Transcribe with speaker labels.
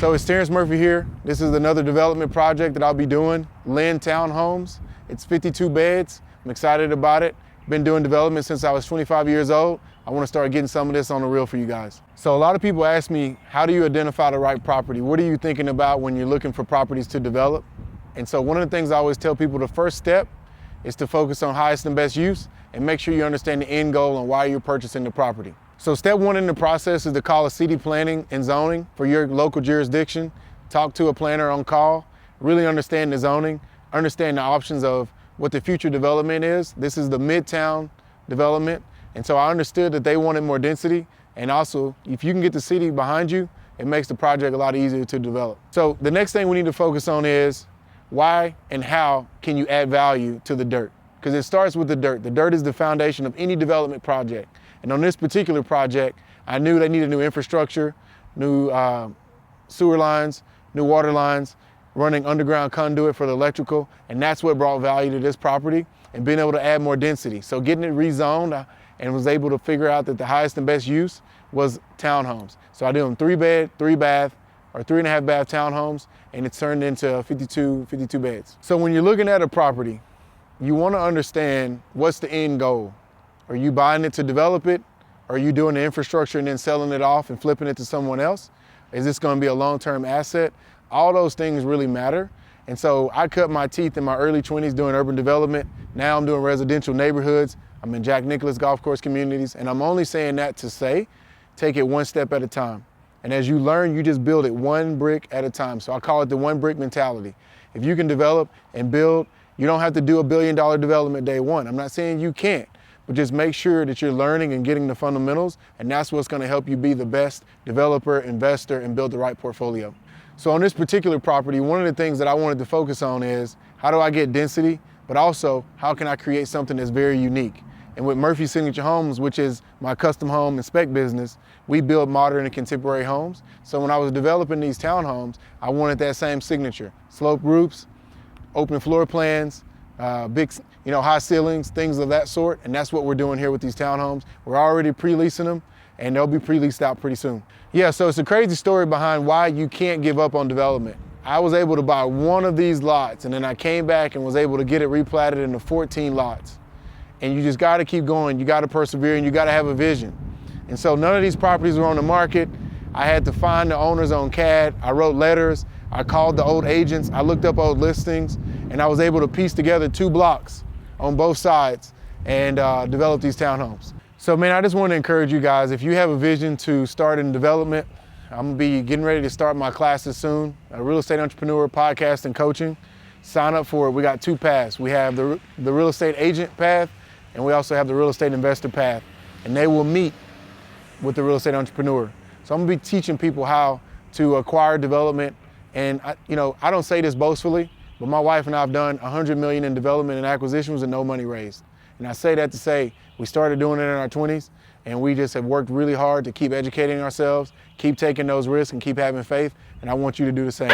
Speaker 1: So it's Terrence Murphy here. This is another development project that I'll be doing, Lynn Townhomes. It's 52 beds. I'm excited about it. Been doing development since I was 25 years old. I want to start getting some of this on the real for you guys. So a lot of people ask me, how do you identify the right property? What are you thinking about when you're looking for properties to develop? And so one of the things I always tell people, the first step is to focus on highest and best use and make sure you understand the end goal and why you're purchasing the property. So step one in the process is to call a city planning and zoning for your local jurisdiction. Talk to a planner on call, really understand the zoning, understand the options of what the future development is. This is the Midtown development. And so I understood that they wanted more density. And also, if you can get the city behind you, it makes the project a lot easier to develop. So the next thing we need to focus on is why and how can you add value to the dirt? Because it starts with the dirt. The dirt is the foundation of any development project. And on this particular project, I knew they needed new infrastructure, new sewer lines, new water lines, running underground conduit for the electrical, and that's what brought value to this property, and being able to add more density. So getting it rezoned, and was able to figure out that the highest and best use was townhomes. So I did them 3-bed, 3-bath, or 3.5-bath townhomes, and it's turned into 52 beds. So when you're looking at a property, you want to understand what's the end goal. Are you buying it to develop it? Are you doing the infrastructure and then selling it off and flipping it to someone else? Is this going to be a long-term asset? All those things really matter. And so I cut my teeth in my early 20s doing urban development. Now I'm doing residential neighborhoods. I'm in Jack Nicklaus golf course communities. And I'm only saying that to say, take it one step at a time. And as you learn, you just build it one brick at a time. So I call it the one brick mentality. If you can develop and build, you don't have to do $1 billion development day one. I'm not saying you can't, but just make sure that you're learning and getting the fundamentals, and that's what's gonna help you be the best developer, investor, and build the right portfolio. So on this particular property, one of the things that I wanted to focus on is, how do I get density, but also how can I create something that's very unique? And with Murphy Signature Homes, which is my custom home and spec business, we build modern and contemporary homes. So when I was developing these townhomes, I wanted that same signature. Sloped roofs, open floor plans, big, high ceilings, things of that sort. And that's what we're doing here with these townhomes. We're already pre-leasing them, and they'll be pre-leased out pretty soon. Yeah, so it's a crazy story behind why you can't give up on development. I was able to buy one of these lots, and then I came back and was able to get it replatted into 14 lots. And you just gotta keep going, you gotta persevere, and you gotta have a vision. And so none of these properties were on the market. I had to find the owners on CAD. I wrote letters, I called the old agents, I looked up old listings, and I was able to piece together 2 blocks on both sides and develop these townhomes. So man, I just want to encourage you guys, if you have a vision to start in development, I'm gonna be getting ready to start my classes soon, a real estate entrepreneur podcast and coaching. Sign up for it. We got 2 paths. We have the real estate agent path, and we also have the real estate investor path, and they will meet with the real estate entrepreneur. So I'm gonna be teaching people how to acquire development. And I don't say this boastfully, but my wife and I have done $100 million in development and acquisitions and no money raised. And I say that to say, we started doing it in our 20s, and we just have worked really hard to keep educating ourselves, keep taking those risks, and keep having faith. And I want you to do the same.